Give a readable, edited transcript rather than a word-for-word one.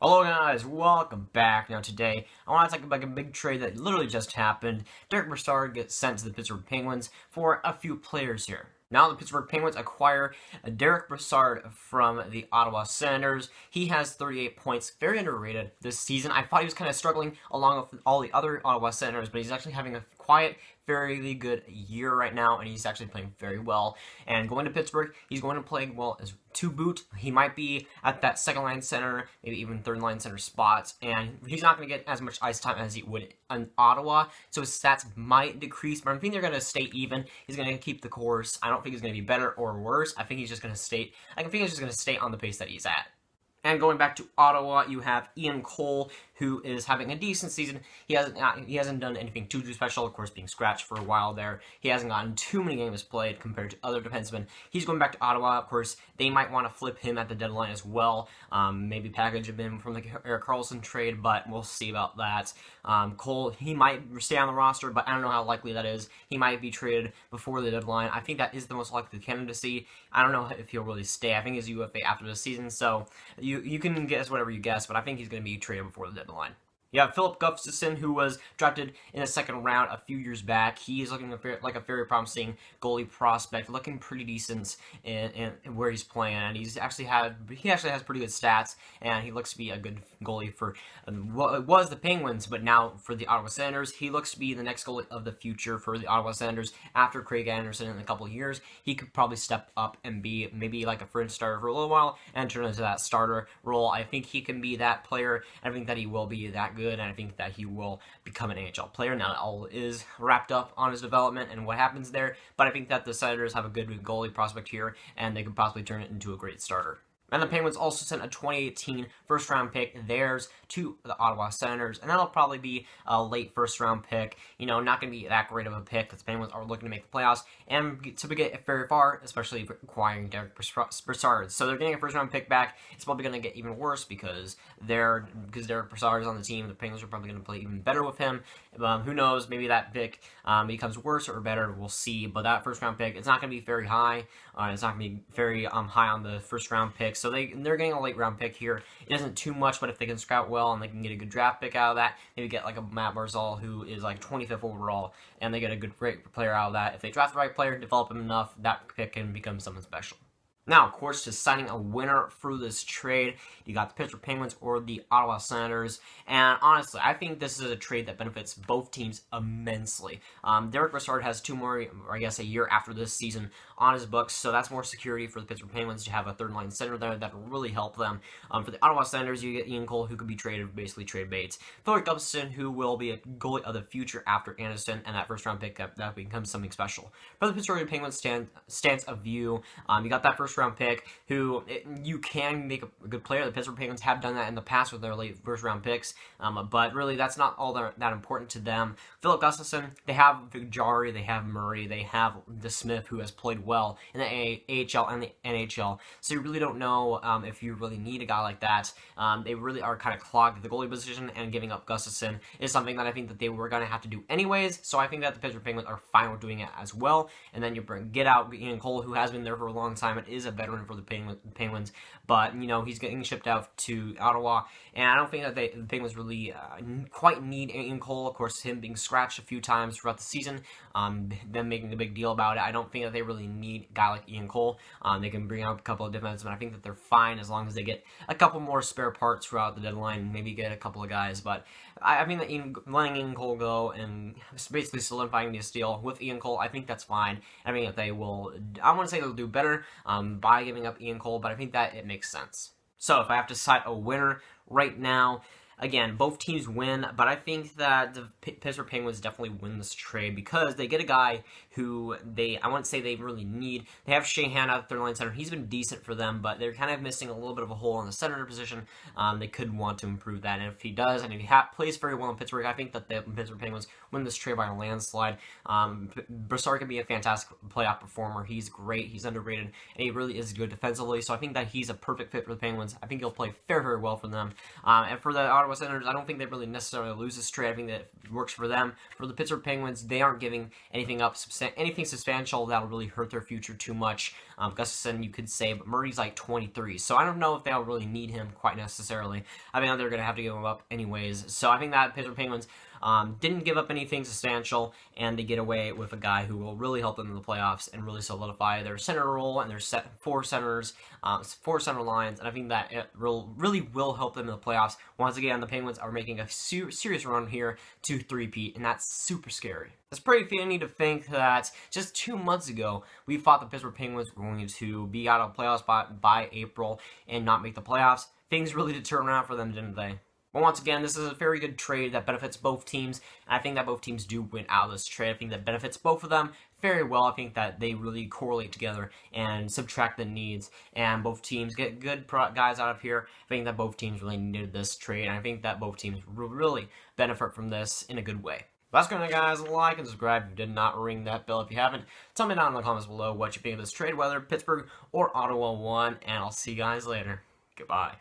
Hello guys, welcome back. Now today, I want to talk about a big trade that literally just happened. Derrick Brassard gets sent to the Pittsburgh Penguins for a few players here. Now the Pittsburgh Penguins acquire Derrick Brassard from the Ottawa Senators. He has 38 points, very underrated this season. I thought he was kind of struggling along with all the other Ottawa Senators, but he's actually having a quiet, very good year right now, and he's actually playing very well. And going to Pittsburgh, he's going to play well as to boot. He might be at that second line center, maybe even third line center spots, and he's not going to get as much ice time as he would in Ottawa, so his stats might decrease, but I think they're going to stay even. He's going to keep the course. I don't think he's going to be better or worse. I think he's just going to stay. I think he's just going to stay on the pace that he's at. And going back to Ottawa, you have Ian Cole, who is having a decent season. He hasn't done anything too special, of course, being scratched for a while there. He hasn't gotten too many games played compared to other defensemen. He's going back to Ottawa, of course. They might want to flip him at the deadline as well. Maybe package him from the Erik Karlsson trade, but we'll see about that. Cole, he might stay on the roster, but I don't know how likely that is. He might be traded before the deadline. I think that is the most likely candidacy. I don't know if he'll really stay. I think he's UFA after the season, so you can guess whatever you guess, but I think he's going to be traded before the deadline. You have Filip Gustavsson, who was drafted in the second round a few years back. He is looking like a very promising goalie prospect, looking pretty decent in where he's playing, and he actually has pretty good stats, and he looks to be a good goalie for what it was the Penguins, but now for the Ottawa Senators. He looks to be the next goalie of the future for the Ottawa Senators after Craig Anderson in a couple of years. He could probably step up and be maybe like a fringe starter for a little while and turn into that starter role. I think he can be that player. I think that he will be that good, and I think that he will become an NHL player. Now, it all is wrapped up on his development and what happens there, but I think that the Senators have a good goalie prospect here, and they could possibly turn it into a great starter. And the Penguins also sent a 2018 first-round pick, theirs, to the Ottawa Senators, and that'll probably be a late first-round pick. You know, not going to be that great of a pick, because the Penguins are looking to make the playoffs and to get very far, especially acquiring Derrick Brassard. So they're getting a first-round pick back. It's probably going to get even worse because Derrick Brassard is on the team. The Penguins are probably going to play even better with him. Who knows? Maybe that pick becomes worse or better. We'll see. But that first-round pick, it's not going to be very high. It's not going to be very high on the first-round pick. So they're getting a late round pick here. It isn't too much, but if they can scout well and they can get a good draft pick out of that, maybe get like a Matt Barzal who is like 25th overall, and they get a great player out of that. If they draft the right player, develop him enough, that pick can become something special. Now, of course, just signing a winner through this trade, you got the Pittsburgh Penguins or the Ottawa Senators, and honestly, I think this is a trade that benefits both teams immensely. Derrick Brassard has 2 more, or I guess a year after this season, on his books, so that's more security for the Pittsburgh Penguins to have a third-line center there that will really help them. For the Ottawa Senators, you get Ian Cole, who could be traded, basically trade baits. Filip Gustavsson, who will be a goalie of the future after Anderson, and that first-round pick, that becomes something special. For the Pittsburgh Penguins stance of view, you got that first-round pick, who you can make a good player. The Pittsburgh Penguins have done that in the past with their late first-round picks, but really that's not all that important to them. Filip Gustavsson, they have Jari, they have Murray, they have DeSmith, who has played well in the AHL and the NHL, so you really don't know if you really need a guy like that. They really are kind of clogged at the goalie position, and giving up Gustavsson is something that I think that they were going to have to do anyways, so I think that the Pittsburgh Penguins are fine with doing it as well. And then you get out Ian Cole, who has been there for a long time and is a veteran for the Penguins, but you know, he's getting shipped out to Ottawa, and I don't think that the Penguins really quite need Ian Cole. Of course, him being scratched a few times throughout the season, them making a big deal about it. I don't think that they really need a guy like Ian Cole. They can bring out a couple of defensemen. I think that they're fine as long as they get a couple more spare parts throughout the deadline, maybe get a couple of guys, but I think that letting Ian Cole go and basically solidifying the deal with Ian Cole, I think that's fine. I mean, that they will, I want to say they'll do better by giving up Ian Cole, but I think that it makes sense. So if I have to cite a winner right now, again, both teams win, but I think that the Pittsburgh Penguins definitely win this trade because they get a guy who I wouldn't say they really need. They have Shea Hand out at third line center. He's been decent for them, but they're kind of missing a little bit of a hole in the center position. They could want to improve that, and if he does, and if he plays very well in Pittsburgh, I think that the Pittsburgh Penguins win this trade by a landslide. Brassard can be a fantastic playoff performer. He's great. He's underrated, and he really is good defensively, so I think that he's a perfect fit for the Penguins. I think he'll play very well for them. And for the Ottawa Ottawa Senators, I don't think they really necessarily lose this trade. I think that it works for them. For the Pittsburgh Penguins, they aren't giving anything up, anything substantial that'll really hurt their future too much. Gustafsson, you could say, but Murray's like 23, so I don't know if they'll really need him quite necessarily. I mean, they're going to have to give him up anyways. So I think that Pittsburgh Penguins didn't give up anything substantial, and they get away with a guy who will really help them in the playoffs and really solidify their center role and their four center lines. And I think that it really will help them in the playoffs. Once again, the Penguins are making a serious run here to three-peat, and that's super scary. It's pretty funny to think that just 2 months ago, we thought the Pittsburgh Penguins were going to be out of playoffs by April and not make the playoffs. Things really did turn around for them, didn't they? But once again, this is a very good trade that benefits both teams, and I think that both teams do win out of this trade. I think that benefits both of them very well. I think that they really correlate together and subtract the needs, and both teams get good guys out of here. I think that both teams really needed this trade, and I think that both teams really benefit from this in a good way. That's going to, guys. Like and subscribe if you did not ring that bell if you haven't. Tell me down in the comments below what you think of this trade, whether Pittsburgh or Ottawa won, and I'll see you guys later. Goodbye.